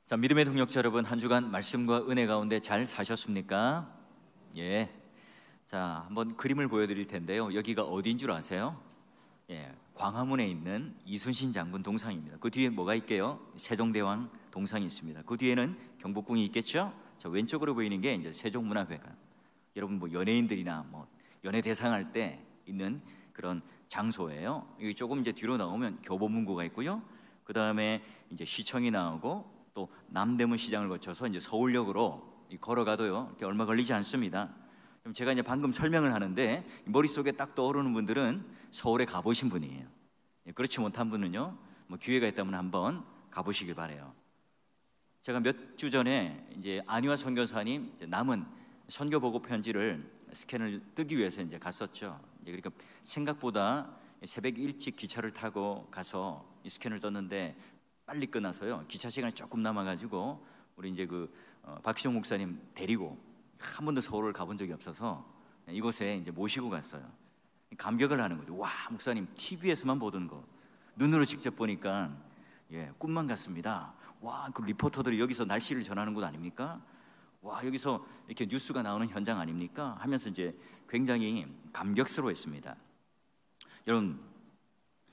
자, 믿음의 동역자 여러분, 한 주간 말씀과 은혜 가운데 잘 사셨습니까? 예. 자, 한번 그림을 보여드릴 텐데요. 여기가 어디인 줄 아세요? 예, 광화문에 있는 이순신 장군 동상입니다. 그 뒤에 뭐가 있게요? 세종대왕 동상이 있습니다. 그 뒤에는 경복궁이 있겠죠? 자, 왼쪽으로 보이는 게 이제 세종문화회관. 여러분 뭐 연예인들이나 뭐 연예 대상할 때 있는 그런 장소예요. 여기 조금 이제 뒤로 나오면 교보문고가 있고요. 그 다음에 이제 시청이 나오고 또 남대문 시장을 거쳐서 이제 서울역으로 걸어가도요 이렇게 얼마 걸리지 않습니다. 그럼 제가 이제 방금 설명을 하는데 머릿속에 딱 떠오르는 분들은 서울에 가보신 분이에요. 그렇지 못한 분은요 뭐 기회가 있다면 한번 가보시길 바래요. 제가 몇 주 전에 이제 안희화 선교사님 이제 남은 선교 보고 편지를 스캔을 뜨기 위해서 이제 갔었죠. 그러니까 생각보다 새벽 일찍 기차를 타고 가서 이 스캔을 떴는데 빨리 끝나서요 기차 시간이 조금 남아가지고 우리 이제 박희종 목사님 데리고 한 번도 서울을 가본 적이 없어서 이곳에 이제 모시고 갔어요. 감격을 하는 거죠. 와, 목사님 TV에서만 보던 거 눈으로 직접 보니까 꿈만 같습니다. 와, 그 리포터들이 여기서 날씨를 전하는 곳 아닙니까? 와, 여기서 이렇게 뉴스가 나오는 현장 아닙니까? 하면서 이제 굉장히 감격스러워했습니다. 여러분,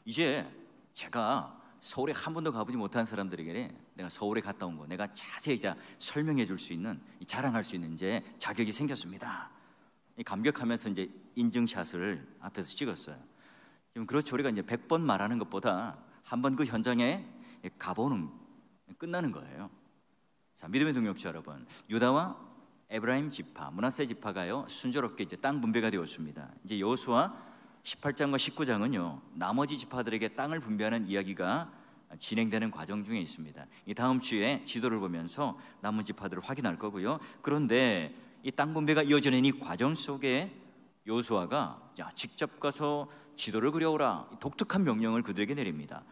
이제 제가 서울에 한 번도 가보지 못한 사람들에게 내가 서울에 갔다 온 거 내가 자세히 설명해 줄 수 있는, 자랑할 수 있는 이제 자격이 생겼습니다. 감격하면서 이제 인증샷을 앞에서 찍었어요. 그렇죠. 우리가 이제 100번 말하는 것보다 한 번 그 현장에 가보는 끝나는 거예요. 자, 믿음의 동역자 여러분, 유다와 에브라임 지파, 므낫세 지파가요 순조롭게 이제 땅 분배가 되었습니다. 이제 여호수아 18장과 19장은요 나머지 지파들에게 땅을 분배하는 이야기가 진행되는 과정 중에 있습니다. 이 다음 주에 지도를 보면서 남은 지파들을 확인할 거고요. 그런데 이 땅 분배가 이어지는 이 과정 속에 여호수아가 직접 가서 지도를 그려오라, 독특한 명령을 그들에게 내립니다.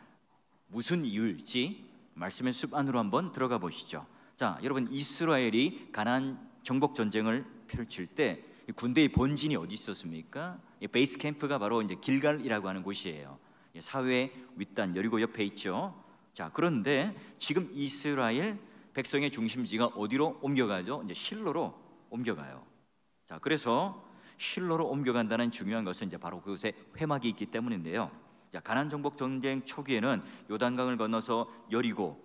무슨 이유일지 말씀의 숲 안으로 한번 들어가 보시죠. 자, 여러분, 이스라엘이 가나안 정복 전쟁을 펼칠 때 군대의 본진이 어디 있었습니까? 베이스 캠프가 바로 이제 길갈이라고 하는 곳이에요. 사회 윗단 여리고 옆에 있죠. 자, 그런데 지금 이스라엘 백성의 중심지가 어디로 옮겨가죠? 이제 실로로 옮겨가요. 자, 그래서 실로로 옮겨간다는 중요한 것은 이제 바로 그곳에 회막이 있기 때문인데요. 자, 가나안 정복 전쟁 초기에는 요단강을 건너서 여리고,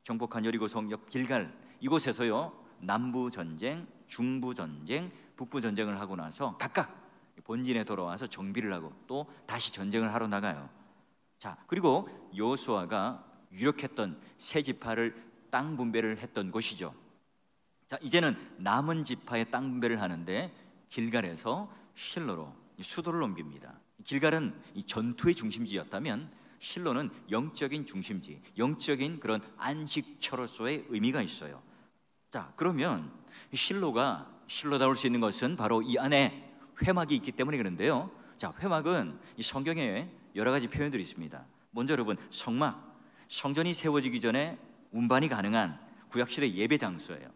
정복한 여리고성 옆 길갈 이곳에서요 남부 전쟁, 중부 전쟁, 북부 전쟁을 하고 나서 각각 본진에 돌아와서 정비를 하고 또 다시 전쟁을 하러 나가요. 자, 그리고 여호수아가 유력했던 세 지파를 땅 분배를 했던 곳이죠. 자, 이제는 남은 지파의 땅 분배를 하는데 길갈에서 실로로 수도를 옮깁니다. 길갈은 이 전투의 중심지였다면 실로는 영적인 중심지, 영적인 그런 안식처로서의 의미가 있어요. 자, 그러면 실로가 실로다울 수 있는 것은 바로 이 안에 회막이 있기 때문에 그런데요. 자, 회막은 이 성경에 여러 가지 표현들이 있습니다. 먼저 여러분, 성막, 성전이 세워지기 전에 운반이 가능한 구약시대 예배 장소예요.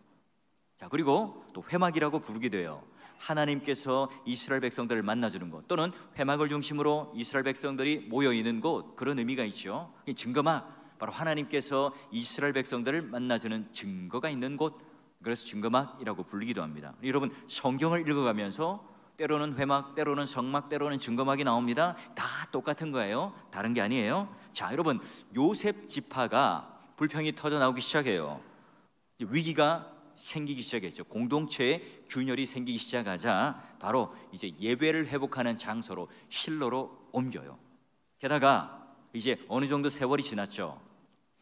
자, 그리고 또 회막이라고 부르기도 해요. 하나님께서 이스라엘 백성들을 만나주는 곳, 또는 회막을 중심으로 이스라엘 백성들이 모여있는 곳, 그런 의미가 있죠. 이 증거막, 바로 하나님께서 이스라엘 백성들을 만나주는 증거가 있는 곳, 그래서 증거막이라고 불리기도 합니다. 여러분, 성경을 읽어가면서 때로는 회막, 때로는 성막, 때로는 증거막이 나옵니다. 다 똑같은 거예요. 다른 게 아니에요. 자, 여러분, 요셉 지파가 불평이 터져 나오기 시작해요. 위기가 생기기 시작했죠. 공동체의 균열이 생기기 시작하자 바로 이제 예배를 회복하는 장소로 실로로 옮겨요. 게다가 이제 어느 정도 세월이 지났죠.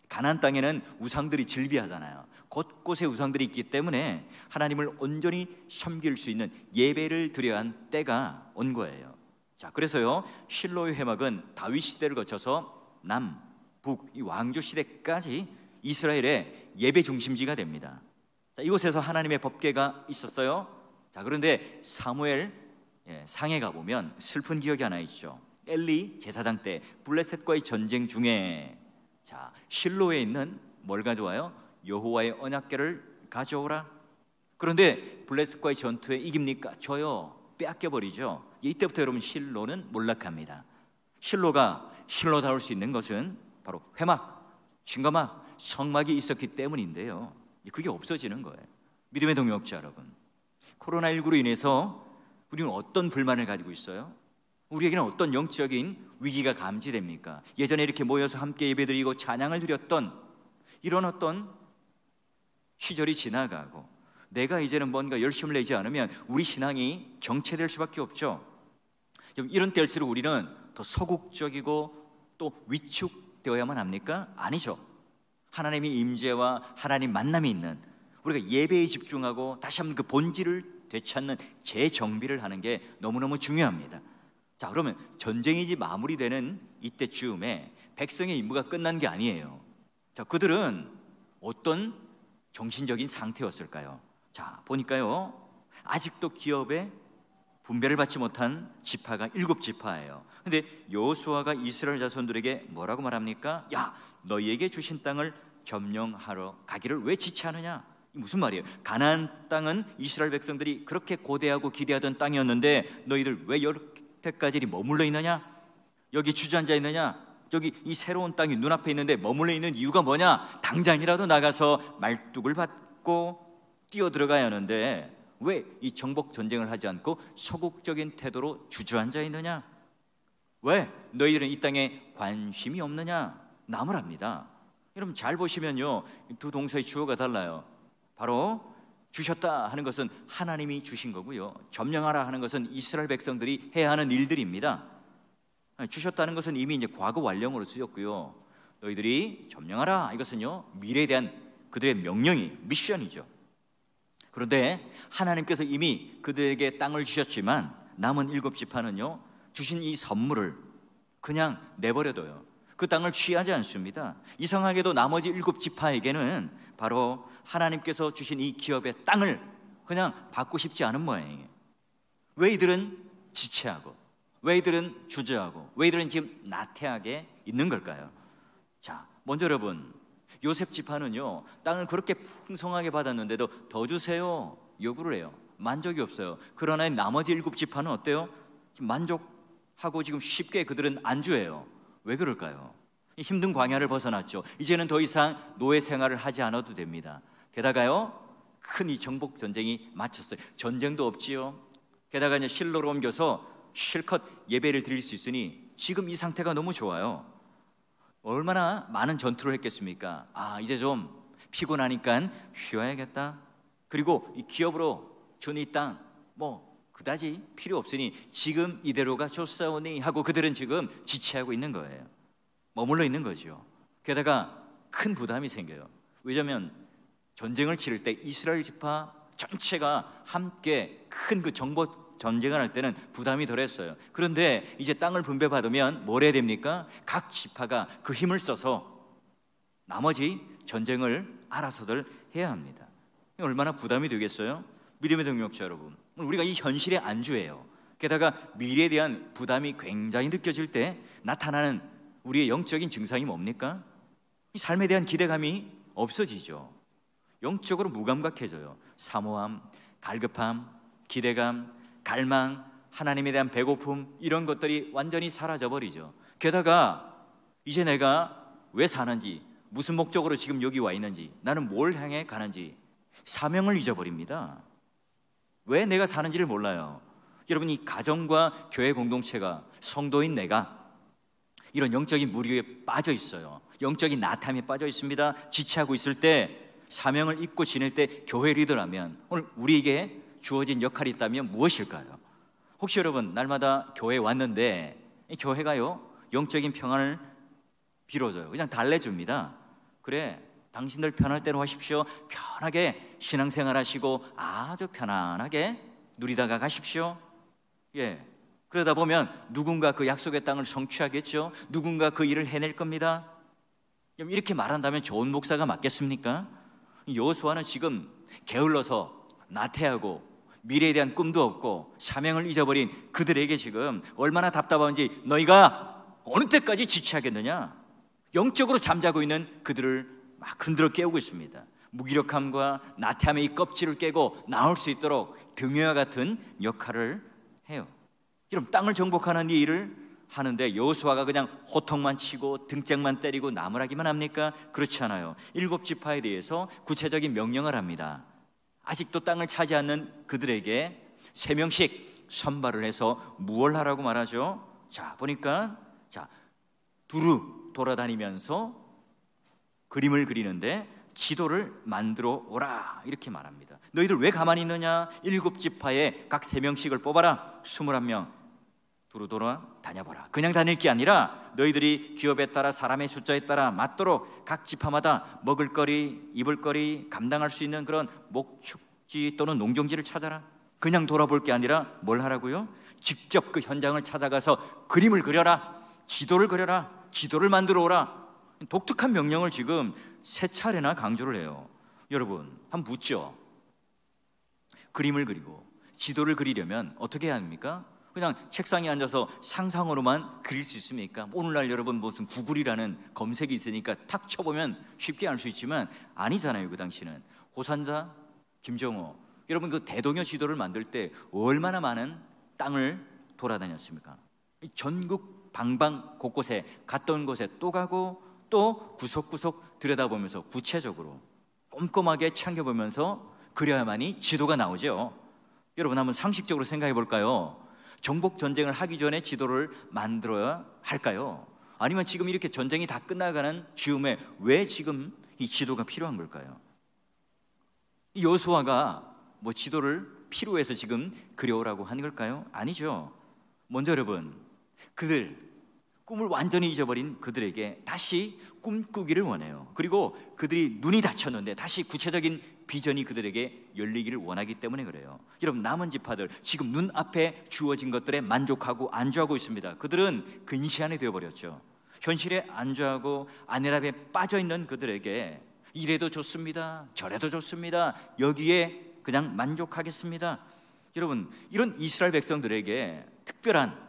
가나안 땅에는 우상들이 즐비하잖아요. 곳곳에 우상들이 있기 때문에 하나님을 온전히 섬길 수 있는 예배를 드려야 한 때가 온 거예요. 자, 그래서요 실로의 회막은 다윗 시대를 거쳐서 남, 북, 이 왕조 시대까지 이스라엘의 예배 중심지가 됩니다. 자, 이곳에서 하나님의 법궤가 있었어요. 자, 그런데 사무엘 상에 가보면 슬픈 기억이 하나 있죠. 엘리 제사장 때 블레셋과의 전쟁 중에 자, 실로에 있는 뭘 가져와요? 여호와의 언약궤를 가져오라. 그런데 블레셋과의 전투에 이깁니까? 져요. 빼앗겨버리죠. 이때부터 여러분 실로는 몰락합니다. 실로가 실로다울 수 있는 것은 바로 회막, 증거막, 성막이 있었기 때문인데요, 그게 없어지는 거예요. 믿음의 동역자 여러분, 코로나19로 인해서 우리는 어떤 불만을 가지고 있어요? 우리에게는 어떤 영적인 위기가 감지됩니까? 예전에 이렇게 모여서 함께 예배드리고 찬양을 드렸던 이런 어떤 시절이 지나가고 내가 이제는 뭔가 열심을 내지 않으면 우리 신앙이 정체될 수밖에 없죠. 이런 때일수록 우리는 더 소극적이고 또 위축되어야만 합니까? 아니죠. 하나님의 임재와 하나님 만남이 있는, 우리가 예배에 집중하고 다시 한번 그 본질을 되찾는 재정비를 하는 게 너무너무 중요합니다. 자, 그러면 전쟁이 이제 마무리되는 이때쯤에 백성의 임무가 끝난 게 아니에요. 자, 그들은 어떤 정신적인 상태였을까요? 자, 보니까요, 아직도 기업에 분배를 받지 못한 지파가 7지파예요. 근데 여호수아가 이스라엘 자손들에게 뭐라고 말합니까? 야, 너희에게 주신 땅을 점령하러 가기를 왜 지체하느냐? 무슨 말이에요? 가나안 땅은 이스라엘 백성들이 그렇게 고대하고 기대하던 땅이었는데 너희들 왜 여태까지 머물러 있느냐? 여기 주저앉아 있느냐? 저기 이 새로운 땅이 눈앞에 있는데 머물러 있는 이유가 뭐냐? 당장이라도 나가서 말뚝을 받고 뛰어들어가야 하는데 왜 이 정복 전쟁을 하지 않고 소극적인 태도로 주저앉아 있느냐? 왜 너희들은 이 땅에 관심이 없느냐? 나무랍니다. 여러분 잘 보시면요, 두 동사의 주어가 달라요. 바로 주셨다 하는 것은 하나님이 주신 거고요, 점령하라 하는 것은 이스라엘 백성들이 해야 하는 일들입니다. 주셨다는 것은 이미 이제 과거 완령으로 쓰였고요, 너희들이 점령하라 이것은요, 미래에 대한 그들의 명령이 미션이죠. 그런데 하나님께서 이미 그들에게 땅을 주셨지만 남은 7지파는요 주신 이 선물을 그냥 내버려둬요. 그 땅을 취하지 않습니다. 이상하게도 나머지 7지파에게는 바로 하나님께서 주신 이 기업의 땅을 그냥 받고 싶지 않은 모양이에요. 왜 이들은 지체하고, 왜 이들은 주저하고, 왜 이들은 지금 나태하게 있는 걸까요? 자, 먼저 여러분, 요셉 지파는요 땅을 그렇게 풍성하게 받았는데도 더 주세요 요구를 해요. 만족이 없어요. 그러나 나머지 7지파는 어때요? 만족하고 지금 쉽게 그들은 안주해요. 왜 그럴까요? 힘든 광야를 벗어났죠. 이제는 더 이상 노예 생활을 하지 않아도 됩니다. 게다가요 큰 이 정복 전쟁이 마쳤어요. 전쟁도 없지요. 게다가 이제 실로로 옮겨서 실컷 예배를 드릴 수 있으니 지금 이 상태가 너무 좋아요. 얼마나 많은 전투를 했겠습니까? 아, 이제 좀 피곤하니까 쉬어야겠다. 그리고 이 기업으로 준 이 땅 뭐 그다지 필요 없으니 지금 이대로가 좋사오니 하고 그들은 지금 지체하고 있는 거예요. 머물러 있는 거죠. 게다가 큰 부담이 생겨요. 왜냐하면 전쟁을 치를 때 이스라엘 지파 전체가 함께 큰 그 정복 전쟁을 할 때는 부담이 덜했어요. 그런데 이제 땅을 분배받으면 뭘 해야 됩니까? 각 지파가 그 힘을 써서 나머지 전쟁을 알아서들 해야 합니다. 얼마나 부담이 되겠어요? 믿음의 동역자 여러분, 우리가 이 현실에 안주해요. 게다가 미래에 대한 부담이 굉장히 느껴질 때 나타나는 우리의 영적인 증상이 뭡니까? 이 삶에 대한 기대감이 없어지죠. 영적으로 무감각해져요. 사모함, 갈급함, 기대감, 갈망, 하나님에 대한 배고픔, 이런 것들이 완전히 사라져버리죠. 게다가 이제 내가 왜 사는지, 무슨 목적으로 지금 여기 와 있는지, 나는 뭘 향해 가는지 사명을 잊어버립니다. 왜 내가 사는지를 몰라요. 여러분, 이 가정과 교회 공동체가, 성도인 내가 이런 영적인 무리에 빠져 있어요. 영적인 나탐에 빠져 있습니다. 지체하고 있을 때, 사명을 잊고 지낼 때 교회 리더라면 오늘 우리에게 주어진 역할이 있다면 무엇일까요? 혹시 여러분 날마다 교회에 왔는데 이 교회가요 영적인 평안을 빌어줘요. 그냥 달래줍니다. 그래, 당신들 편할 대로 하십시오. 편하게 신앙생활 하시고 아주 편안하게 누리다가 가십시오. 예, 그러다 보면 누군가 그 약속의 땅을 성취하겠죠. 누군가 그 일을 해낼 겁니다. 이렇게 말한다면 좋은 목사가 맞겠습니까? 여호수아는 지금 게을러서 나태하고 미래에 대한 꿈도 없고 사명을 잊어버린 그들에게 지금 얼마나 답답한지, 너희가 어느 때까지 지체하겠느냐? 영적으로 잠자고 있는 그들을 막 흔들어 깨우고 있습니다. 무기력함과 나태함의 이 껍질을 깨고 나올 수 있도록 등유와 같은 역할을 해요. 그럼 땅을 정복하는 이 일을 하는데 여호수아가 그냥 호통만 치고 등짝만 때리고 나무라기만 합니까? 그렇지 않아요. 7지파에 대해서 구체적인 명령을 합니다. 아직도 땅을 차지 않는 그들에게 3명씩 선발을 해서 무엇을 하라고 말하죠? 자, 보니까 두루 돌아다니면서 그림을 그리는데 지도를 만들어 오라 이렇게 말합니다. 너희들 왜 가만히 있느냐? 7지파에 각 3명씩을 뽑아라. 21명 두루 돌아다녀보라. 그냥 다닐 게 아니라 너희들이 기업에 따라 사람의 숫자에 따라 맞도록 각 지파마다 먹을거리, 입을거리, 감당할 수 있는 그런 목축지 또는 농경지를 찾아라. 그냥 돌아볼 게 아니라 뭘 하라고요? 직접 그 현장을 찾아가서 그림을 그려라. 지도를 그려라. 지도를 만들어 오라. 독특한 명령을 지금 3차례나 강조를 해요. 여러분 한번 묻죠. 그림을 그리고 지도를 그리려면 어떻게 해야 합니까? 그냥 책상에 앉아서 상상으로만 그릴 수 있습니까? 오늘날 여러분 무슨 구글이라는 검색이 있으니까 탁 쳐보면 쉽게 알 수 있지만 아니잖아요. 그 당시는 호산사, 김정호, 여러분 그 대동여 지도를 만들 때 얼마나 많은 땅을 돌아다녔습니까? 전국 방방 곳곳에 갔던 곳에 또 가고 또 구석구석 들여다보면서 구체적으로 꼼꼼하게 챙겨보면서 그려야만이 지도가 나오죠. 여러분 한번 상식적으로 생각해 볼까요? 정복 전쟁을 하기 전에 지도를 만들어야 할까요? 아니면 지금 이렇게 전쟁이 다 끝나가는 즈음에 왜 지금 이 지도가 필요한 걸까요? 이 여호수아가 뭐 지도를 필요해서 지금 그려오라고 한 걸까요? 아니죠. 먼저 여러분, 그들 꿈을 완전히 잊어버린 그들에게 다시 꿈꾸기를 원해요. 그리고 그들이 눈이 닫혔는데 다시 구체적인 비전이 그들에게 열리기를 원하기 때문에 그래요. 여러분 남은 지파들 지금 눈앞에 주어진 것들에 만족하고 안주하고 있습니다. 그들은 근시안이 되어버렸죠. 현실에 안주하고 안일함에 빠져있는 그들에게 이래도 좋습니다, 저래도 좋습니다, 여기에 그냥 만족하겠습니다. 여러분 이런 이스라엘 백성들에게 특별한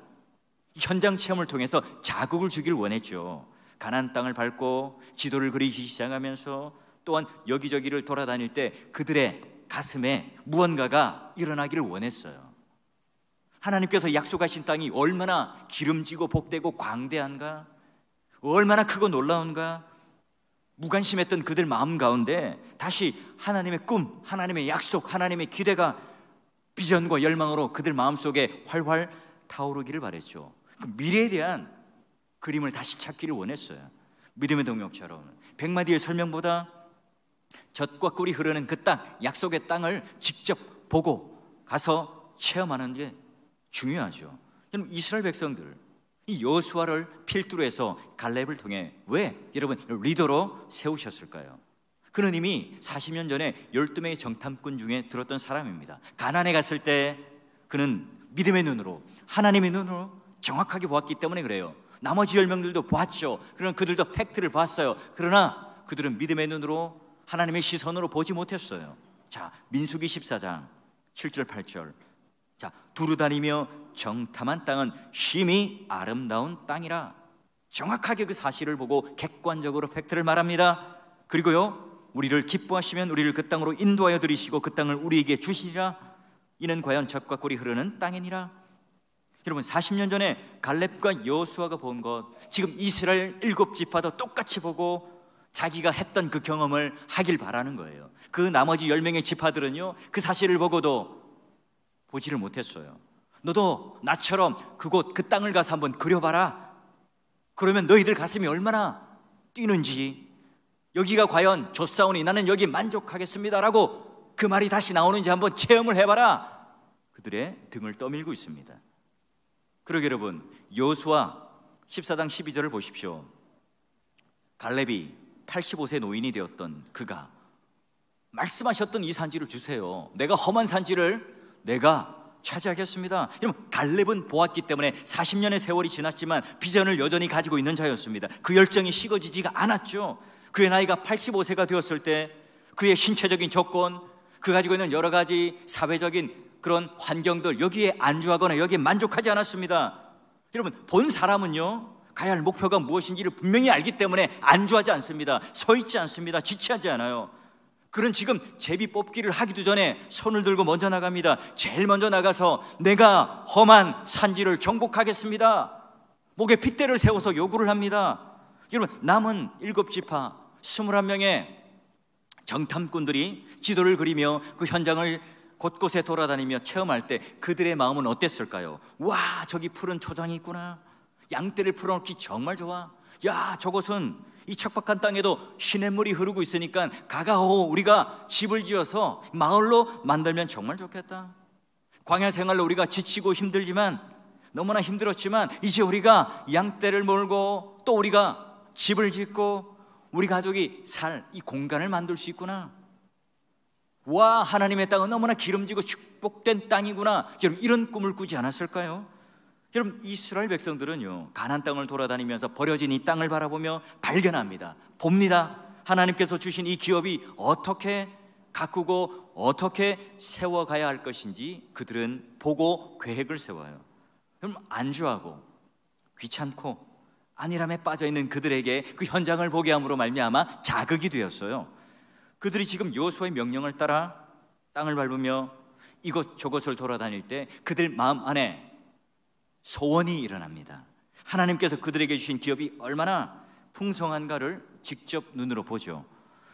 현장 체험을 통해서 자극을 주기를 원했죠. 가나안 땅을 밟고 지도를 그리기 시작하면서 또한 여기저기를 돌아다닐 때 그들의 가슴에 무언가가 일어나기를 원했어요. 하나님께서 약속하신 땅이 얼마나 기름지고 복되고 광대한가, 얼마나 크고 놀라운가. 무관심했던 그들 마음 가운데 다시 하나님의 꿈, 하나님의 약속, 하나님의 기대가 비전과 열망으로 그들 마음속에 활활 타오르기를 바랬죠. 그 미래에 대한 그림을 다시 찾기를 원했어요. 믿음의 동역처럼 100마디의 설명보다 젖과 꿀이 흐르는 그 땅, 약속의 땅을 직접 보고 가서 체험하는 게 중요하죠. 여러분 이스라엘 백성들 이 여호수아를 필두로 해서 갈렙을 통해 왜 여러분 리더로 세우셨을까요? 그는 이미 40년 전에 12명의 정탐꾼 중에 들었던 사람입니다. 가나안에 갔을 때 그는 믿음의 눈으로, 하나님의 눈으로 정확하게 보았기 때문에 그래요. 나머지 10명들도 보았죠. 그러나 그들도 팩트를 봤어요. 그러나 그들은 믿음의 눈으로 하나님의 시선으로 보지 못했어요. 자, 민수기 14장 7절 8절. 자, 두루 다니며 정탐한 땅은 심히 아름다운 땅이라. 정확하게 그 사실을 보고 객관적으로 팩트를 말합니다. 그리고요, 우리를 기뻐하시면 우리를 그 땅으로 인도하여 들이시고 그 땅을 우리에게 주시리라. 이는 과연 젖과 꿀이 흐르는 땅이니라. 여러분 40년 전에 갈렙과 여호수아가 본 것, 지금 이스라엘 7지파도 똑같이 보고 자기가 했던 그 경험을 하길 바라는 거예요. 그 나머지 10명의 지파들은요, 그 사실을 보고도 보지를 못했어요. 너도 나처럼 그곳 그 땅을 가서 한번 그려봐라. 그러면 너희들 가슴이 얼마나 뛰는지, 여기가 과연 좋사오니 나는 여기 만족하겠습니다라고 그 말이 다시 나오는지 한번 체험을 해봐라. 그들의 등을 떠밀고 있습니다. 그러게 여러분, 여호수아 14장 12절을 보십시오. 갈렙이 85세 노인이 되었던 그가 말씀하셨던 이 산지를 주세요. 내가 험한 산지를 내가 차지하겠습니다. 여러분 갈렙은 보았기 때문에 40년의 세월이 지났지만 비전을 여전히 가지고 있는 자였습니다. 그 열정이 식어지지가 않았죠. 그의 나이가 85세가 되었을 때 그의 신체적인 조건, 그 가지고 있는 여러 가지 사회적인 그런 환경들, 여기에 안주하거나 여기에 만족하지 않았습니다. 여러분 본 사람은요, 가야 할 목표가 무엇인지를 분명히 알기 때문에 안주하지 않습니다. 서 있지 않습니다. 지체하지 않아요. 그는 지금 제비 뽑기를 하기도 전에 손을 들고 먼저 나갑니다. 제일 먼저 나가서 내가 험한 산지를 정복하겠습니다. 목에 핏대를 세워서 요구를 합니다. 여러분, 남은 7지파 21명의 정탐꾼들이 지도를 그리며 그 현장을 곳곳에 돌아다니며 체험할 때 그들의 마음은 어땠을까요? 와, 저기 푸른 초장이 있구나. 양떼를 풀어놓기 정말 좋아. 야, 저곳은 이 척박한 땅에도 시냇물이 흐르고 있으니까 가가호 우리가 집을 지어서 마을로 만들면 정말 좋겠다. 광야 생활로 우리가 지치고 힘들지만, 너무나 힘들었지만 이제 우리가 양떼를 몰고 또 우리가 집을 짓고 우리 가족이 살 이 공간을 만들 수 있구나. 와, 하나님의 땅은 너무나 기름지고 축복된 땅이구나. 여러분, 이런 꿈을 꾸지 않았을까요? 여러분, 이스라엘 백성들은요, 가나안 땅을 돌아다니면서 버려진 이 땅을 바라보며 발견합니다. 봅니다. 하나님께서 주신 이 기업이 어떻게 가꾸고 어떻게 세워가야 할 것인지 그들은 보고 계획을 세워요. 그럼 안주하고 귀찮고 안일함에 빠져있는 그들에게 그 현장을 보게 함으로 말미암아 자극이 되었어요. 그들이 지금 여호수아의 명령을 따라 땅을 밟으며 이곳저곳을 돌아다닐 때 그들 마음 안에 소원이 일어납니다. 하나님께서 그들에게 주신 기업이 얼마나 풍성한가를 직접 눈으로 보죠.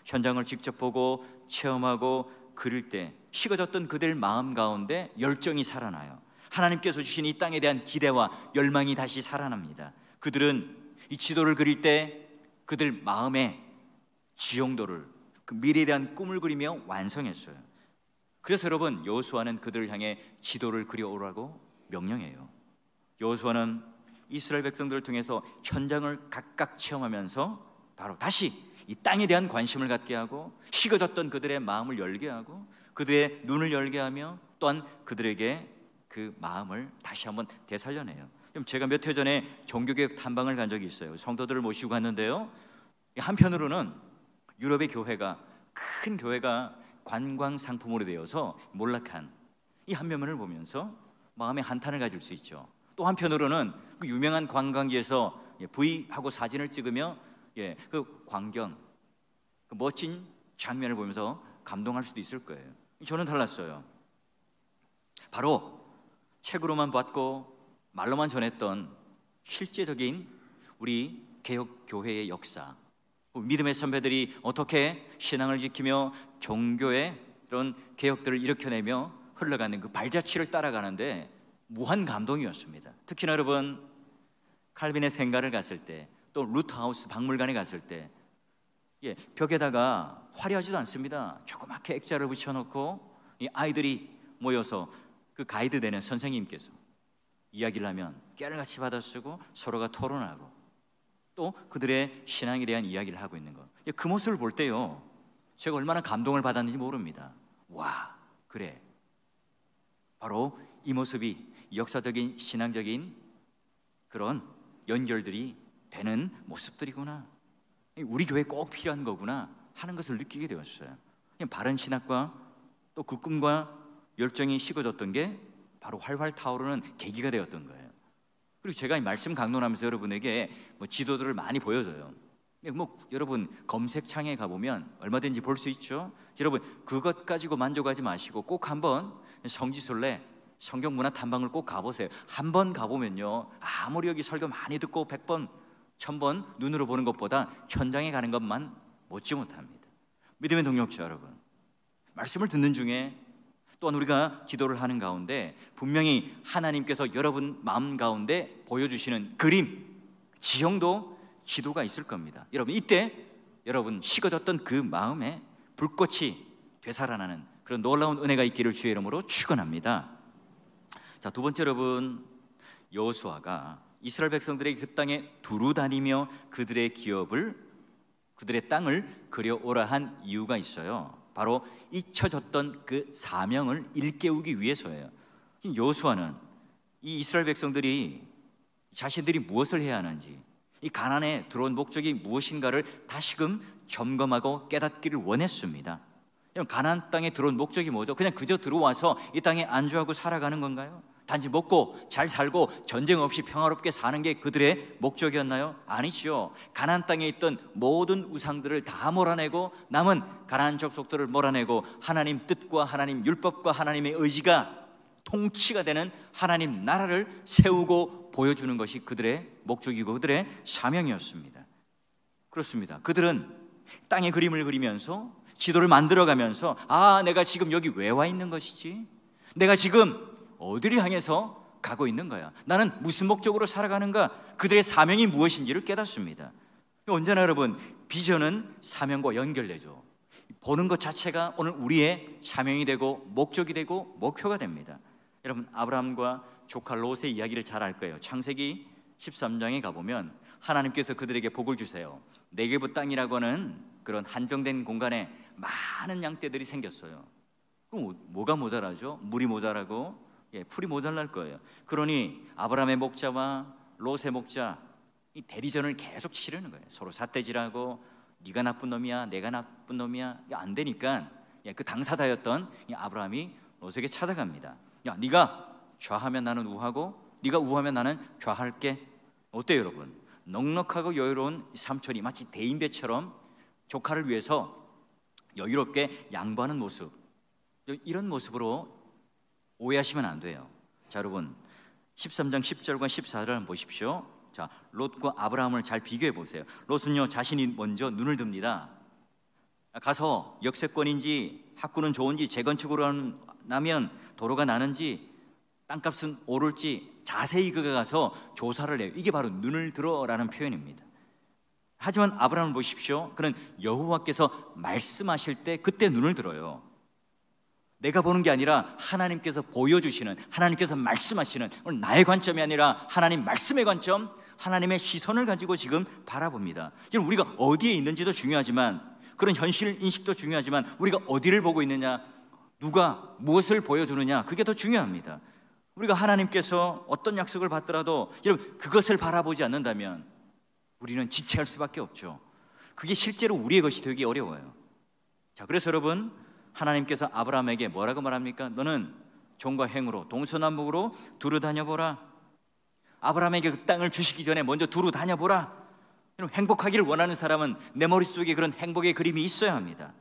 현장을 직접 보고 체험하고 그릴 때 식어졌던 그들 마음 가운데 열정이 살아나요. 하나님께서 주신 이 땅에 대한 기대와 열망이 다시 살아납니다. 그들은 이 지도를 그릴 때 그들 마음의 지형도를, 그 미래에 대한 꿈을 그리며 완성했어요. 그래서 여러분, 여호수아는 그들을 향해 지도를 그려오라고 명령해요. 여호수아는 이스라엘 백성들을 통해서 현장을 각각 체험하면서 바로 다시 이 땅에 대한 관심을 갖게 하고 식어졌던 그들의 마음을 열게 하고 그들의 눈을 열게 하며 또한 그들에게 그 마음을 다시 한번 되살려내요. 제가 몇 해 전에 종교개혁 탐방을 간 적이 있어요. 성도들을 모시고 갔는데요, 한편으로는 유럽의 교회가, 큰 교회가 관광 상품으로 되어서 몰락한 이 한 면을 보면서 마음의 한탄을 가질 수 있죠. 또 한편으로는 그 유명한 관광지에서 V하고 사진을 찍으며 그 광경, 그 멋진 장면을 보면서 감동할 수도 있을 거예요. 저는 달랐어요. 바로 책으로만 봤고 말로만 전했던 실제적인 우리 개혁교회의 역사, 믿음의 선배들이 어떻게 신앙을 지키며 종교의 이런 개혁들을 일으켜내며 흘러가는 그 발자취를 따라가는데 무한 감동이었습니다. 특히나 여러분, 칼빈의 생가를 갔을 때, 또 루트하우스 박물관에 갔을 때 벽에다가 화려하지도 않습니다. 조그맣게 액자를 붙여놓고 이 아이들이 모여서 그 가이드 되는 선생님께서 이야기를 하면 깨알같이 받아쓰고 서로가 토론하고 또 그들의 신앙에 대한 이야기를 하고 있는 것, 그 모습을 볼 때요, 제가 얼마나 감동을 받았는지 모릅니다. 와, 그래, 바로 이 모습이 역사적인 신앙적인 그런 연결들이 되는 모습들이구나, 우리 교회에 꼭 필요한 거구나 하는 것을 느끼게 되었어요. 바른 신학과 또 그 꿈과 열정이 식어졌던 게 바로 활활 타오르는 계기가 되었던 거예요. 그리고 제가 이 말씀 강론하면서 여러분에게 지도들을 많이 보여줘요. 여러분 검색창에 가보면 얼마든지 볼 수 있죠. 여러분, 그것 가지고 만족하지 마시고 꼭 한번 성지순례 성경문화 탐방을 꼭 가보세요. 한 번 가보면요, 아무리 여기 설교 많이 듣고 100번 1000번 눈으로 보는 것보다 현장에 가는 것만 못지 못합니다. 믿음의 동역자 여러분, 말씀을 듣는 중에 또한 우리가 기도를 하는 가운데 분명히 하나님께서 여러분 마음 가운데 보여주시는 그림, 지형도, 지도가 있을 겁니다. 여러분, 이때 여러분 식어졌던 그 마음에 불꽃이 되살아나는 그런 놀라운 은혜가 있기를 주의 이름으로 축원합니다. 자, 두 번째, 여러분, 여호수아가 이스라엘 백성들에게 그 땅에 두루 다니며 그들의 기업을, 그들의 땅을 그려오라 한 이유가 있어요. 바로 잊혀졌던 그 사명을 일깨우기 위해서예요. 여호수아는 이 이스라엘 백성들이 자신들이 무엇을 해야 하는지, 이 가나안에 들어온 목적이 무엇인가를 다시금 점검하고 깨닫기를 원했습니다. 가나안 땅에 들어온 목적이 뭐죠? 그냥 그저 들어와서 이 땅에 안주하고 살아가는 건가요? 단지 먹고 잘 살고 전쟁 없이 평화롭게 사는 게 그들의 목적이었나요? 아니죠. 가나안 땅에 있던 모든 우상들을 다 몰아내고 남은 가나안 족속들을 몰아내고 하나님 뜻과 하나님 율법과 하나님의 의지가 통치가 되는 하나님 나라를 세우고 보여주는 것이 그들의 목적이고 그들의 사명이었습니다. 그렇습니다. 그들은 땅의 그림을 그리면서 지도를 만들어가면서 내가 지금 여기 왜 와 있는 것이지? 내가 지금 어디를 향해서 가고 있는 거야? 나는 무슨 목적으로 살아가는가? 그들의 사명이 무엇인지를 깨닫습니다. 언제나 여러분, 비전은 사명과 연결되죠. 보는 것 자체가 오늘 우리의 사명이 되고 목적이 되고 목표가 됩니다. 여러분, 아브라함과 조카 롯의 이야기를 잘 알 거예요. 창세기 13장에 가보면 하나님께서 그들에게 복을 주세요. 네게브 땅이라고 하는 그런 한정된 공간에 많은 양떼들이 생겼어요. 그럼 뭐가 모자라죠? 물이 모자라고 풀이 모자랄 거예요. 그러니 아브라함의 목자와 롯의 목자 이 대리전을 계속 치르는 거예요. 서로 삿대질하고 네가 나쁜 놈이야, 내가 나쁜 놈이야. 안 되니까 그 당사자였던 아브라함이 롯에게 찾아갑니다. 야, 네가 좌하면 나는 우하고 네가 우하면 나는 좌할게. 어때요 여러분? 넉넉하고 여유로운 삼촌이 마치 대인배처럼 조카를 위해서 여유롭게 양보하는 모습, 이런 모습으로 오해하시면 안 돼요. 자, 여러분 13장 10절과 14절을 한번 보십시오. 자, 롯과 아브라함을 잘 비교해 보세요. 롯은요 자신이 먼저 눈을 듭니다. 가서 역세권인지 학구는 좋은지 재건축으로 나면 도로가 나는지 땅값은 오를지 자세히 그가 가서 조사를 해요. 이게 바로 눈을 들어라는 표현입니다. 하지만 아브라함을 보십시오. 그는 여호와께서 말씀하실 때 그때 눈을 들어요. 내가 보는 게 아니라 하나님께서 보여주시는, 하나님께서 말씀하시는, 오늘 나의 관점이 아니라 하나님 말씀의 관점, 하나님의 시선을 가지고 지금 바라봅니다. 지금 우리가 어디에 있는지도 중요하지만, 그런 현실 인식도 중요하지만, 우리가 어디를 보고 있느냐, 누가 무엇을 보여주느냐, 그게 더 중요합니다. 우리가 하나님께서 어떤 약속을 받더라도 여러분 그것을 바라보지 않는다면 우리는 지체할 수밖에 없죠. 그게 실제로 우리의 것이 되기 어려워요. 자, 그래서 여러분 하나님께서 아브라함에게 뭐라고 말합니까? 너는 종과 행으로 동서남북으로 두루 다녀보라. 아브라함에게 그 땅을 주시기 전에 먼저 두루 다녀보라. 행복하기를 원하는 사람은 내 머릿속에 그런 행복의 그림이 있어야 합니다.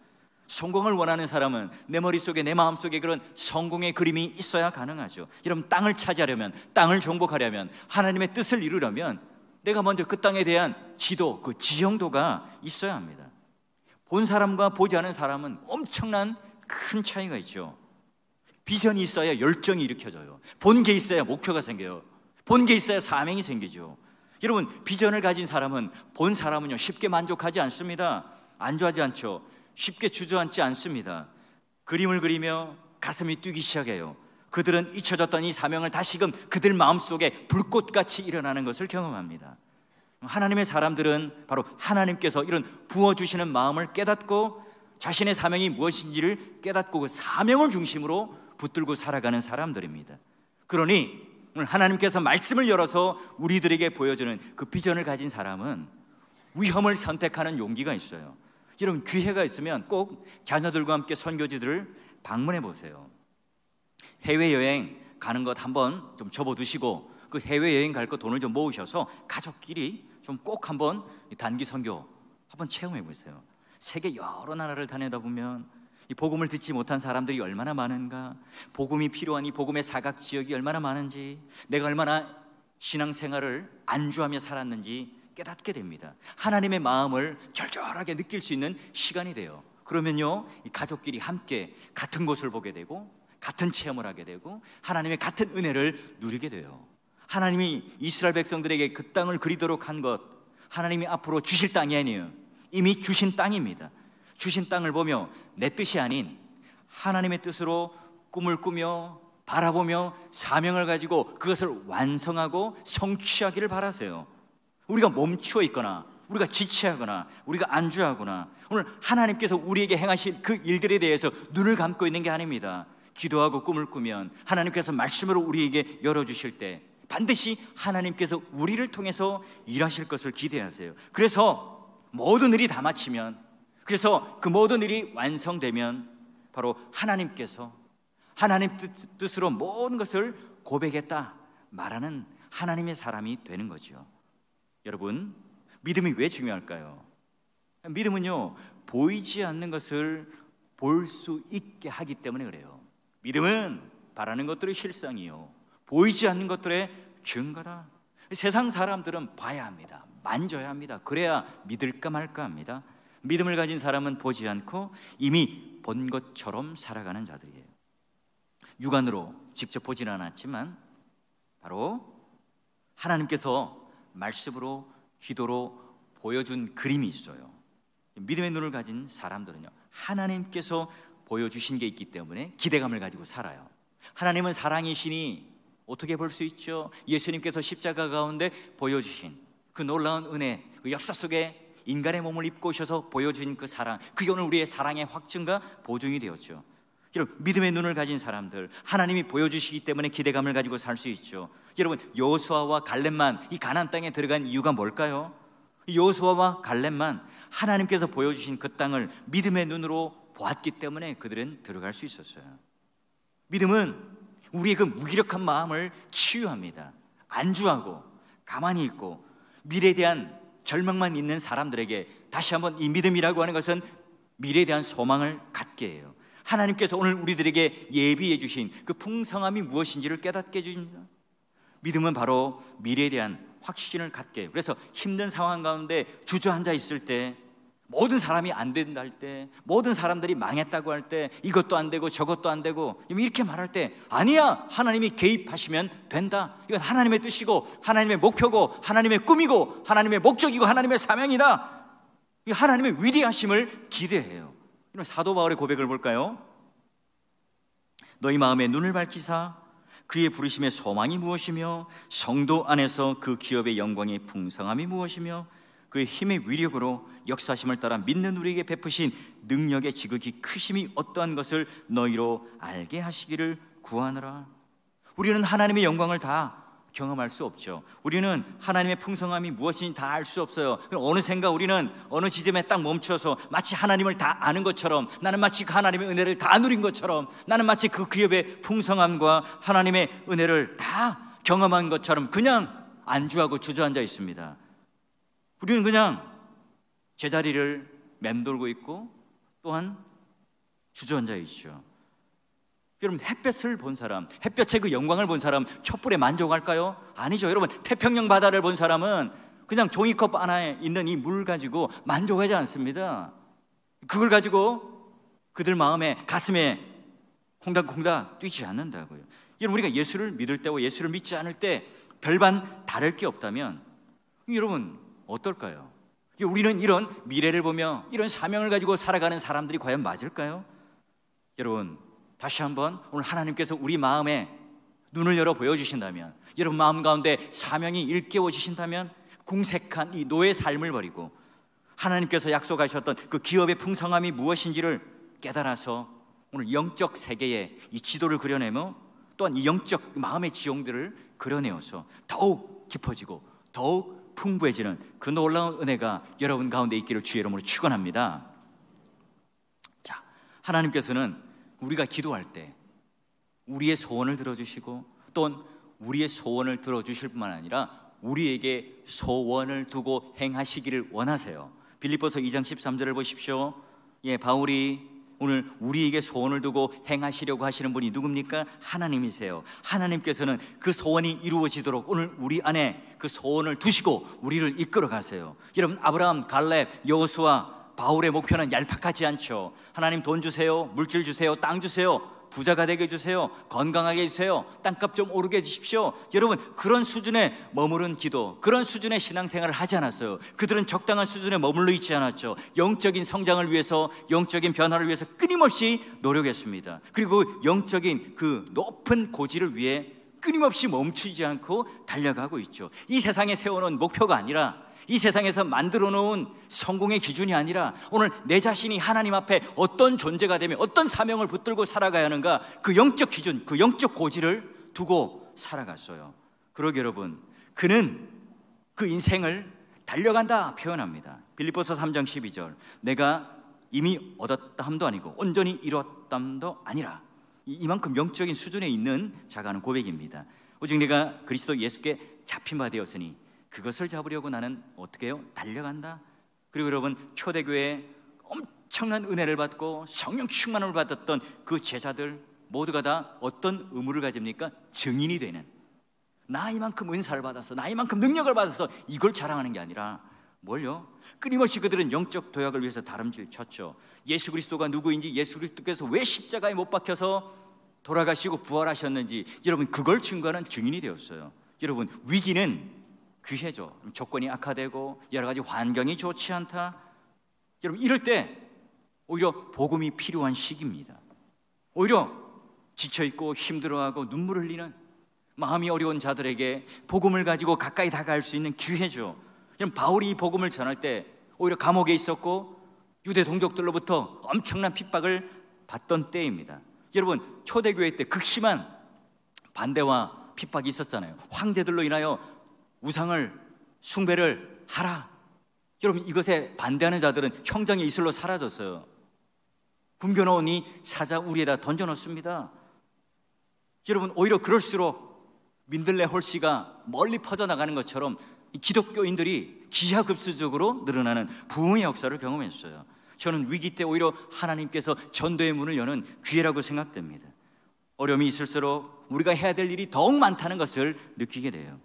성공을 원하는 사람은 내 머릿속에, 내 마음속에 그런 성공의 그림이 있어야 가능하죠. 여러분, 땅을 차지하려면, 땅을 정복하려면, 하나님의 뜻을 이루려면 내가 먼저 그 땅에 대한 지도, 그 지형도가 있어야 합니다. 본 사람과 보지 않은 사람은 엄청난 큰 차이가 있죠. 비전이 있어야 열정이 일으켜져요. 본 게 있어야 목표가 생겨요. 본 게 있어야 사명이 생기죠. 여러분, 비전을 가진 사람은, 본 사람은요 쉽게 만족하지 않습니다. 안주하지 않죠. 쉽게 주저앉지 않습니다. 그림을 그리며 가슴이 뛰기 시작해요. 그들은 잊혀졌던 이 사명을 다시금 그들 마음속에 불꽃같이 일어나는 것을 경험합니다. 하나님의 사람들은 바로 하나님께서 이런 부어주시는 마음을 깨닫고 자신의 사명이 무엇인지를 깨닫고 그 사명을 중심으로 붙들고 살아가는 사람들입니다. 그러니 오늘 하나님께서 말씀을 열어서 우리들에게 보여주는 그 비전을 가진 사람은 위험을 선택하는 용기가 있어요. 여러분, 기회가 있으면 꼭 자녀들과 함께 선교지들을 방문해 보세요. 해외여행 가는 것 한번 좀 접어두시고 그 해외여행 갈 거 돈을 좀 모으셔서 가족끼리 좀 꼭 한번 단기 선교 한번 체험해 보세요. 세계 여러 나라를 다니다 보면 이 복음을 듣지 못한 사람들이 얼마나 많은가, 복음이 필요한 이 복음의 사각지역이 얼마나 많은지, 내가 얼마나 신앙생활을 안주하며 살았는지 깨닫게 됩니다. 하나님의 마음을 절절하게 느낄 수 있는 시간이 돼요. 그러면요, 이 가족끼리 함께 같은 곳을 보게 되고 같은 체험을 하게 되고 하나님의 같은 은혜를 누리게 돼요. 하나님이 이스라엘 백성들에게 그 땅을 그리도록 한 것, 하나님이 앞으로 주실 땅이 아니에요. 이미 주신 땅입니다. 주신 땅을 보며 내 뜻이 아닌 하나님의 뜻으로 꿈을 꾸며 바라보며 사명을 가지고 그것을 완성하고 성취하기를 바라세요. 우리가 멈추어 있거나 우리가 지체하거나 우리가 안주하거나 오늘 하나님께서 우리에게 행하신 그 일들에 대해서 눈을 감고 있는 게 아닙니다. 기도하고 꿈을 꾸면 하나님께서 말씀으로 우리에게 열어주실 때 반드시 하나님께서 우리를 통해서 일하실 것을 기대하세요. 그래서 모든 일이 다 마치면, 그래서 그 모든 일이 완성되면 바로 하나님께서 하나님 뜻으로 모든 것을 고백했다 말하는 하나님의 사람이 되는 거죠. 여러분, 믿음이 왜 중요할까요? 믿음은요, 보이지 않는 것을 볼 수 있게 하기 때문에 그래요. 믿음은 바라는 것들의 실상이요 보이지 않는 것들의 증거다. 세상 사람들은 봐야 합니다. 만져야 합니다. 그래야 믿을까 말까 합니다. 믿음을 가진 사람은 보지 않고 이미 본 것처럼 살아가는 자들이에요. 육안으로 직접 보지는 않았지만 바로 하나님께서 말씀으로 기도로 보여준 그림이 있어요. 믿음의 눈을 가진 사람들은요, 하나님께서 보여주신 게 있기 때문에 기대감을 가지고 살아요. 하나님은 사랑이시니 어떻게 볼 수 있죠? 예수님께서 십자가 가운데 보여주신 그 놀라운 은혜, 그 역사 속에 인간의 몸을 입고 오셔서 보여준 그 사랑, 그게 오늘 우리의 사랑의 확증과 보증이 되었죠. 여러분, 믿음의 눈을 가진 사람들, 하나님이 보여주시기 때문에 기대감을 가지고 살 수 있죠. 여러분, 여호수아와 갈렙만 이 가나안 땅에 들어간 이유가 뭘까요? 여호수아와 갈렙만 하나님께서 보여주신 그 땅을 믿음의 눈으로 보았기 때문에 그들은 들어갈 수 있었어요. 믿음은 우리의 그 무기력한 마음을 치유합니다. 안주하고 가만히 있고 미래에 대한 절망만 있는 사람들에게 다시 한번 이 믿음이라고 하는 것은 미래에 대한 소망을 갖게 해요. 하나님께서 오늘 우리들에게 예비해 주신 그 풍성함이 무엇인지를 깨닫게 해줍니다. 믿음은 바로 미래에 대한 확신을 갖게 해요. 그래서 힘든 상황 가운데 주저앉아 있을 때, 모든 사람이 안 된다 할 때, 모든 사람들이 망했다고 할 때, 이것도 안 되고 저것도 안 되고 이렇게 말할 때, 아니야, 하나님이 개입하시면 된다. 이건 하나님의 뜻이고 하나님의 목표고 하나님의 꿈이고 하나님의 목적이고 하나님의 사명이다. 이 하나님의 위대하심을 기대해요. 이런 사도 바울의 고백을 볼까요? 너희 마음에 눈을 밝히사 그의 부르심의 소망이 무엇이며 성도 안에서 그 기업의 영광의 풍성함이 무엇이며 그의 힘의 위력으로 역사심을 따라 믿는 우리에게 베푸신 능력의 지극히 크심이 어떠한 것을 너희로 알게 하시기를 구하노라. 우리는 하나님의 영광을 다 경험할 수 없죠. 우리는 하나님의 풍성함이 무엇인지 다 알 수 없어요. 어느샌가 우리는 어느 지점에 딱 멈춰서 마치 하나님을 다 아는 것처럼, 나는 마치 그 하나님의 은혜를 다 누린 것처럼, 나는 마치 그 기업의 풍성함과 하나님의 은혜를 다 경험한 것처럼 그냥 안주하고 주저앉아 있습니다. 우리는 그냥 제자리를 맴돌고 있고 또한 주저앉아 있죠. 여러분, 햇볕을 본 사람, 햇볕의 그 영광을 본 사람 촛불에 만족할까요? 아니죠. 여러분, 태평양 바다를 본 사람은 그냥 종이컵 안에 있는 이 물 가지고 만족하지 않습니다. 그걸 가지고 그들 마음에, 가슴에 콩닥콩닥 뛰지 않는다고요. 여러분, 우리가 예수를 믿을 때와 예수를 믿지 않을 때 별반 다를 게 없다면 여러분 어떨까요? 우리는 이런 미래를 보며 이런 사명을 가지고 살아가는 사람들이 과연 맞을까요? 여러분, 다시 한번 오늘 하나님께서 우리 마음에 눈을 열어 보여주신다면, 여러분 마음 가운데 사명이 일깨워 주신다면, 궁색한 이 노예 삶을 버리고 하나님께서 약속하셨던 그 기업의 풍성함이 무엇인지를 깨달아서 오늘 영적 세계에 이 지도를 그려내며 또한 이 영적 마음의 지형들을 그려내어서 더욱 깊어지고 더욱 풍부해지는 그 놀라운 은혜가 여러분 가운데 있기를 주의 이름으로 축원합니다. 자, 하나님께서는 우리가 기도할 때 우리의 소원을 들어주시고 또는 우리의 소원을 들어주실 뿐만 아니라 우리에게 소원을 두고 행하시기를 원하세요. 빌립보서 2장 13절을 보십시오. 바울이 오늘 우리에게 소원을 두고 행하시려고 하시는 분이 누굽니까? 하나님이세요. 하나님께서는 그 소원이 이루어지도록 오늘 우리 안에 그 소원을 두시고 우리를 이끌어 가세요. 여러분, 아브라함, 갈렙, 여호수아, 바울의 목표는 얄팍하지 않죠. 하나님 돈 주세요, 물질 주세요, 땅 주세요, 부자가 되게 해주세요, 건강하게 해주세요, 땅값 좀 오르게 해주십시오. 여러분, 그런 수준에 머무른 기도, 그런 수준의 신앙생활을 하지 않았어요. 그들은 적당한 수준에 머물러 있지 않았죠. 영적인 성장을 위해서, 영적인 변화를 위해서 끊임없이 노력했습니다. 그리고 영적인 그 높은 고지를 위해 끊임없이 멈추지 않고 달려가고 있죠. 이 세상에 세워놓은 목표가 아니라, 이 세상에서 만들어 놓은 성공의 기준이 아니라 오늘 내 자신이 하나님 앞에 어떤 존재가 되며 어떤 사명을 붙들고 살아가야 하는가, 그 영적 기준, 그 영적 고지를 두고 살아갔어요. 그러게 여러분, 그는 그 인생을 달려간다 표현합니다. 빌립보서 3장 12절, 내가 이미 얻었다 함도 아니고 온전히 이뤘담도 아니라, 이만큼 영적인 수준에 있는 자가 하는 고백입니다. 오직 내가 그리스도 예수께 잡힌 바 되었으니 그것을 잡으려고 나는 어떻게 해요? 달려간다. 그리고 여러분, 초대교회에 엄청난 은혜를 받고 성령 충만을 받았던 그 제자들, 모두가 다 어떤 의무를 가집니까? 증인이 되는, 나 이만큼 은사를 받아서, 나 이만큼 능력을 받아서 이걸 자랑하는 게 아니라 뭘요? 끊임없이 그들은 영적 도약을 위해서 다름질 쳤죠. 예수 그리스도가 누구인지, 예수 그리스도께서 왜 십자가에 못 박혀서 돌아가시고 부활하셨는지, 여러분 그걸 증거하는 증인이 되었어요. 여러분, 위기는 귀해죠. 조건이 악화되고 여러 가지 환경이 좋지 않다. 여러분, 이럴 때 오히려 복음이 필요한 시기입니다. 오히려 지쳐있고 힘들어하고 눈물 흘리는 마음이 어려운 자들에게 복음을 가지고 가까이 다가갈 수 있는 기회죠. 여러분, 바울이 이 복음을 전할 때 오히려 감옥에 있었고 유대 동족들로부터 엄청난 핍박을 받던 때입니다. 여러분, 초대교회 때 극심한 반대와 핍박이 있었잖아요. 황제들로 인하여 우상을 숭배를 하라. 여러분, 이것에 반대하는 자들은 형장의 이슬로 사라졌어요. 굶겨놓은 이 사자 우리에다 던져놓습니다. 여러분, 오히려 그럴수록 민들레 홀씨가 멀리 퍼져나가는 것처럼 기독교인들이 기하급수적으로 늘어나는 부흥의 역사를 경험했어요. 저는 위기 때 오히려 하나님께서 전도의 문을 여는 기회라고 생각됩니다. 어려움이 있을수록 우리가 해야 될 일이 더욱 많다는 것을 느끼게 돼요.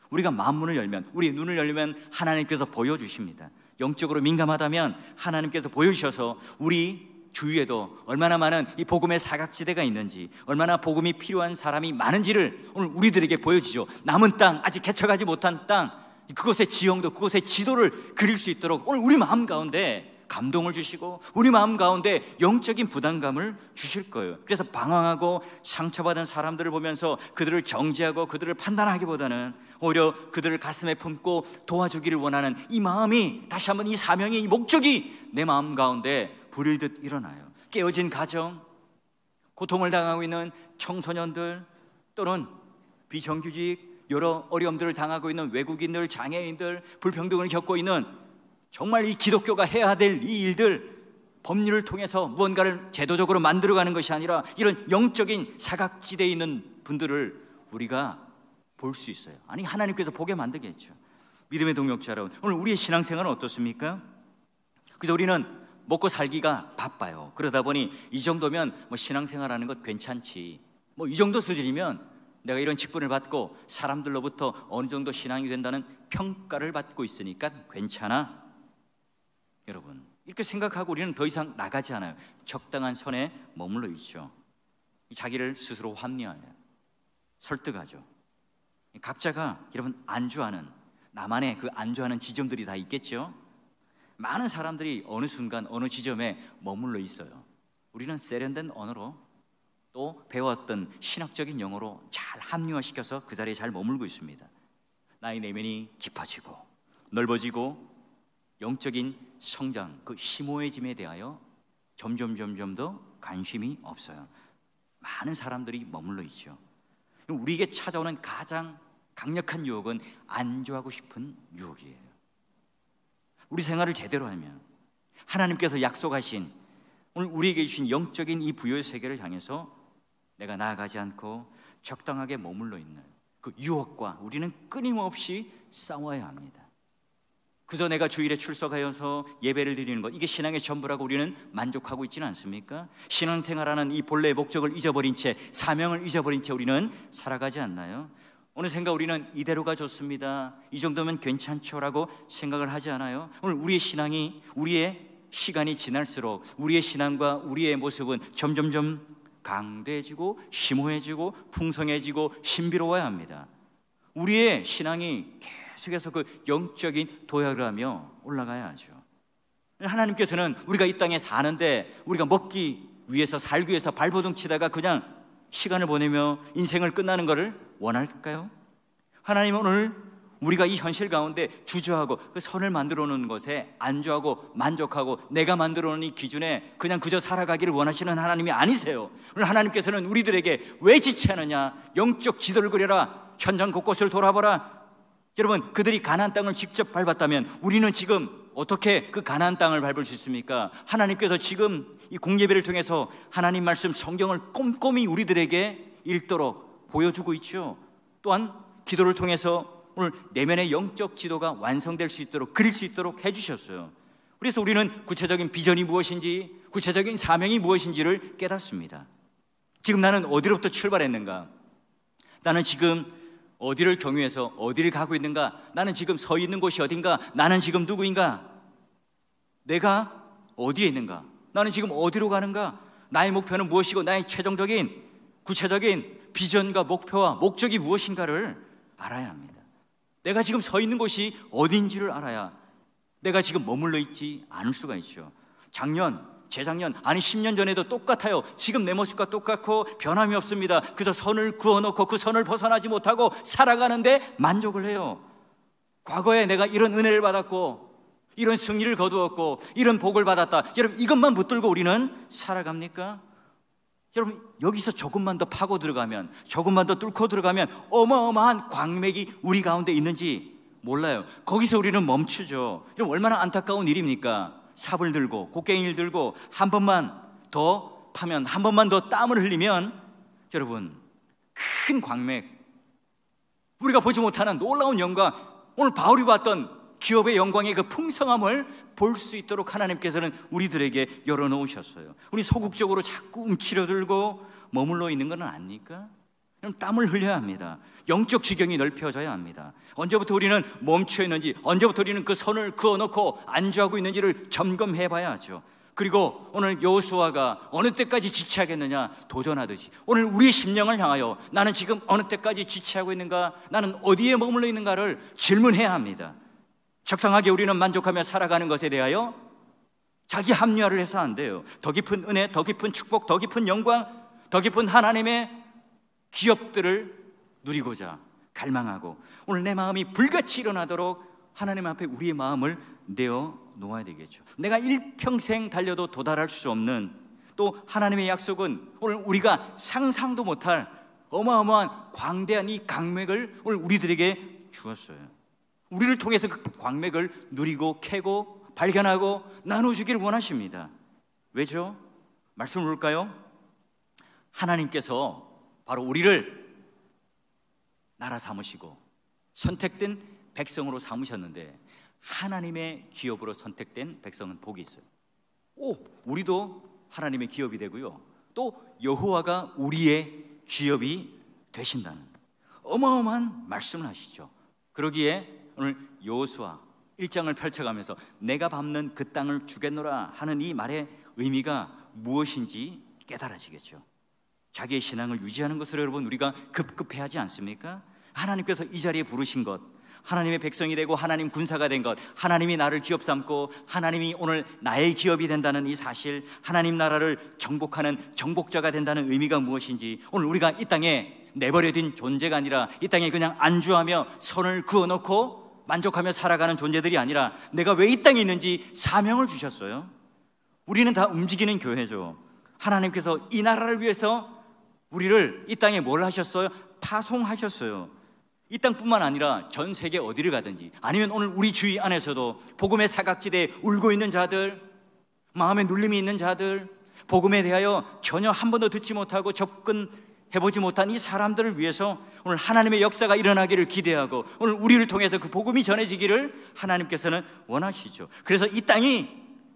우리가 마음문을 열면, 우리의 눈을 열면 하나님께서 보여주십니다. 영적으로 민감하다면 하나님께서 보여주셔서 우리 주위에도 얼마나 많은 이 복음의 사각지대가 있는지, 얼마나 복음이 필요한 사람이 많은지를 오늘 우리들에게 보여주죠. 남은 땅, 아직 개척하지 못한 땅, 그곳의 지형도, 그곳의 지도를 그릴 수 있도록 오늘 우리 마음 가운데 감동을 주시고 우리 마음 가운데 영적인 부담감을 주실 거예요. 그래서 방황하고 상처받은 사람들을 보면서 그들을 정죄하고 그들을 판단하기보다는 오히려 그들을 가슴에 품고 도와주기를 원하는 이 마음이, 다시 한번 이 사명의 이 목적이 내 마음 가운데 불일 듯 일어나요. 깨어진 가정, 고통을 당하고 있는 청소년들, 또는 비정규직, 여러 어려움들을 당하고 있는 외국인들, 장애인들, 불평등을 겪고 있는, 정말 이 기독교가 해야 될 이 일들, 법률을 통해서 무언가를 제도적으로 만들어가는 것이 아니라 이런 영적인 사각지대에 있는 분들을 우리가 볼 수 있어요. 아니, 하나님께서 보게 만들겠죠. 믿음의 동역자 여러분, 오늘 우리의 신앙생활은 어떻습니까? 그래서 우리는 먹고 살기가 바빠요. 그러다 보니 이 정도면 뭐 신앙생활하는 것 괜찮지, 뭐 이 정도 수준이면 내가 이런 직분을 받고 사람들로부터 어느 정도 신앙이 된다는 평가를 받고 있으니까 괜찮아. 여러분, 이렇게 생각하고 우리는 더 이상 나가지 않아요. 적당한 선에 머물러 있죠. 자기를 스스로 합리화해요. 설득하죠. 각자가 여러분 안주하는, 나만의 그 안주하는 지점들이 다 있겠죠. 많은 사람들이 어느 순간 어느 지점에 머물러 있어요. 우리는 세련된 언어로, 또 배웠던 신학적인 용어로 잘 합리화시켜서 그 자리에 잘 머물고 있습니다. 나의 내면이 깊어지고 넓어지고 영적인 성장, 그 심오해짐에 대하여 점점 더 관심이 없어요. 많은 사람들이 머물러 있죠. 우리에게 찾아오는 가장 강력한 유혹은 안주하고 싶은 유혹이에요. 우리 생활을 제대로 하면 하나님께서 약속하신, 오늘 우리에게 주신 영적인 이 부요의 세계를 향해서 내가 나아가지 않고 적당하게 머물러 있는 그 유혹과 우리는 끊임없이 싸워야 합니다. 그저 내가 주일에 출석하여서 예배를 드리는 것, 이게 신앙의 전부라고 우리는 만족하고 있지는 않습니까? 신앙생활하는 이 본래의 목적을 잊어버린 채, 사명을 잊어버린 채 우리는 살아가지 않나요? 어느샌가 우리는 이대로가 좋습니다, 이 정도면 괜찮죠라고 생각을 하지 않아요? 오늘 우리의 신앙이, 우리의 시간이 지날수록 우리의 신앙과 우리의 모습은 점점 강대해지고 심오해지고 풍성해지고 신비로워야 합니다. 우리의 신앙이 계속해서 그 영적인 도약을 하며 올라가야 하죠. 하나님께서는 우리가 이 땅에 사는데 우리가 먹기 위해서, 살기 위해서 발버둥 치다가 그냥 시간을 보내며 인생을 끝나는 것을 원할까요? 하나님은 오늘 우리가 이 현실 가운데 주저하고 그 선을 만들어 놓은 것에 안주하고 만족하고 내가 만들어 놓은 이 기준에 그냥 그저 살아가기를 원하시는 하나님이 아니세요. 오늘 하나님께서는 우리들에게 왜 지체하느냐, 영적 지도를 그려라, 현장 곳곳을 돌아보라. 여러분, 그들이 가나안 땅을 직접 밟았다면 우리는 지금 어떻게 그 가나안 땅을 밟을 수 있습니까? 하나님께서 지금 이 공예배를 통해서 하나님 말씀 성경을 꼼꼼히 우리들에게 읽도록 보여주고 있죠. 또한 기도를 통해서 오늘 내면의 영적 지도가 완성될 수 있도록, 그릴 수 있도록 해주셨어요. 그래서 우리는 구체적인 비전이 무엇인지, 구체적인 사명이 무엇인지를 깨닫습니다. 지금 나는 어디로부터 출발했는가? 나는 지금 어디를 경유해서 어디를 가고 있는가? 나는 지금 서 있는 곳이 어딘가? 나는 지금 누구인가? 내가 어디에 있는가? 나는 지금 어디로 가는가? 나의 목표는 무엇이고 나의 최종적인 구체적인 비전과 목표와 목적이 무엇인가를 알아야 합니다. 내가 지금 서 있는 곳이 어딘지를 알아야 내가 지금 머물러 있지 않을 수가 있죠. 작년, 재작년, 아니 10년 전에도 똑같아요. 지금 내 모습과 똑같고 변함이 없습니다. 그저 선을 그어놓고 그 선을 벗어나지 못하고 살아가는데 만족을 해요. 과거에 내가 이런 은혜를 받았고 이런 승리를 거두었고 이런 복을 받았다, 여러분 이것만 붙들고 우리는 살아갑니까? 여러분 여기서 조금만 더 파고 들어가면, 조금만 더 뚫고 들어가면 어마어마한 광맥이 우리 가운데 있는지 몰라요. 거기서 우리는 멈추죠. 여러분 얼마나 안타까운 일입니까? 삽을 들고 곡괭이를 들고 한 번만 더 파면, 한 번만 더 땀을 흘리면 여러분 큰 광맥, 우리가 보지 못하는 놀라운 영광, 오늘 바울이 봤던 기업의 영광의 그 풍성함을 볼 수 있도록 하나님께서는 우리들에게 열어놓으셨어요. 우리 소극적으로 자꾸 움츠려들고 머물러 있는 건 아닙니까? 그럼 땀을 흘려야 합니다. 영적 지경이 넓혀져야 합니다. 언제부터 우리는 멈춰 있는지, 언제부터 우리는 그 선을 그어놓고 안주하고 있는지를 점검해 봐야 하죠. 그리고 오늘 여호수아가 어느 때까지 지체하겠느냐 도전하듯이 오늘 우리의 심령을 향하여 나는 지금 어느 때까지 지체하고 있는가, 나는 어디에 머물러 있는가를 질문해야 합니다. 적당하게 우리는 만족하며 살아가는 것에 대하여 자기 합리화를 해서 안 돼요. 더 깊은 은혜, 더 깊은 축복, 더 깊은 영광, 더 깊은 하나님의 기업들을 누리고자 갈망하고 오늘 내 마음이 불같이 일어나도록 하나님 앞에 우리의 마음을 내어 놓아야 되겠죠. 내가 일평생 달려도 도달할 수 없는, 또 하나님의 약속은 오늘 우리가 상상도 못할 어마어마한 광대한 이 강맥을 오늘 우리들에게 주었어요. 우리를 통해서 그 광맥을 누리고 캐고 발견하고 나눠주기를 원하십니다. 왜죠? 말씀을 볼까요? 하나님께서 바로 우리를 나라 삼으시고 선택된 백성으로 삼으셨는데, 하나님의 기업으로 선택된 백성은 복이 있어요. 우리도 하나님의 기업이 되고요, 또 여호와가 우리의 기업이 되신다는 어마어마한 말씀을 하시죠. 그러기에 오늘 여호수아 1장을 펼쳐가면서 내가 밟는 그 땅을 주겠노라 하는 이 말의 의미가 무엇인지 깨달아지겠죠. 자기의 신앙을 유지하는 것으로 여러분 우리가 급급해하지 않습니까? 하나님께서 이 자리에 부르신 것, 하나님의 백성이 되고 하나님 군사가 된 것, 하나님이 나를 기업 삼고 하나님이 오늘 나의 기업이 된다는 이 사실, 하나님 나라를 정복하는 정복자가 된다는 의미가 무엇인지, 오늘 우리가 이 땅에 내버려진 존재가 아니라 이 땅에 그냥 안주하며 선을 그어놓고 만족하며 살아가는 존재들이 아니라 내가 왜 이 땅에 있는지 사명을 주셨어요. 우리는 다 움직이는 교회죠. 하나님께서 이 나라를 위해서 우리를 이 땅에 뭘 하셨어요? 파송하셨어요. 이 땅뿐만 아니라 전 세계 어디를 가든지, 아니면 오늘 우리 주위 안에서도 복음의 사각지대에 울고 있는 자들, 마음에 눌림이 있는 자들, 복음에 대하여 전혀 한 번도 듣지 못하고 접근해보지 못한 이 사람들을 위해서 오늘 하나님의 역사가 일어나기를 기대하고 오늘 우리를 통해서 그 복음이 전해지기를 하나님께서는 원하시죠. 그래서 이 땅이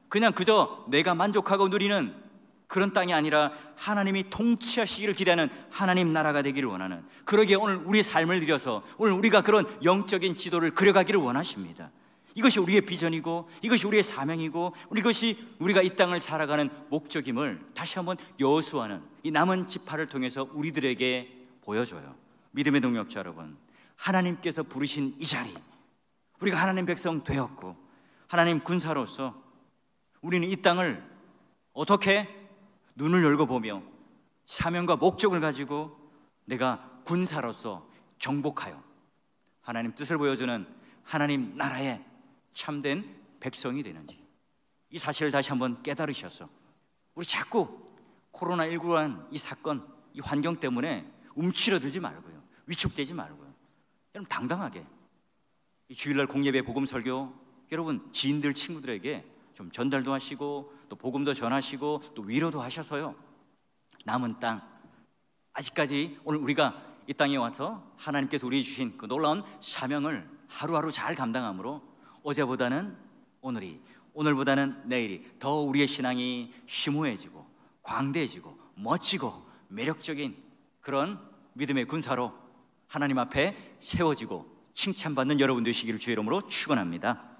그냥 그저 내가 만족하고 누리는 그런 땅이 아니라 하나님이 통치하시기를 기대하는 하나님 나라가 되기를 원하는, 그러기에 오늘 우리 삶을 들여서 오늘 우리가 그런 영적인 지도를 그려가기를 원하십니다. 이것이 우리의 비전이고 이것이 우리의 사명이고 이것이 우리가 이 땅을 살아가는 목적임을 다시 한번 여호수아는 이 남은 지파를 통해서 우리들에게 보여줘요. 믿음의 동역자 여러분, 하나님께서 부르신 이 자리, 우리가 하나님 백성 되었고 하나님 군사로서 우리는 이 땅을 어떻게 눈을 열고 보며 사명과 목적을 가지고 내가 군사로서 정복하여 하나님 뜻을 보여주는 하나님 나라의 참된 백성이 되는지, 이 사실을 다시 한번 깨달으셔서 우리 자꾸 코로나19라는 이 사건, 이 환경 때문에 움츠러들지 말고요, 위축되지 말고요, 여러분 당당하게 이 주일날 공예배 복음 설교 여러분 지인들 친구들에게 좀 전달도 하시고 또 복음도 전하시고 또 위로도 하셔서요, 남은 땅, 아직까지 오늘 우리가 이 땅에 와서 하나님께서 우리에게 주신 그 놀라운 사명을 하루하루 잘 감당함으로 어제보다는 오늘이, 오늘보다는 내일이 더 우리의 신앙이 심오해지고 광대해지고 멋지고 매력적인 그런 믿음의 군사로 하나님 앞에 세워지고 칭찬받는 여러분 되시기를 주의 이름으로 축원합니다.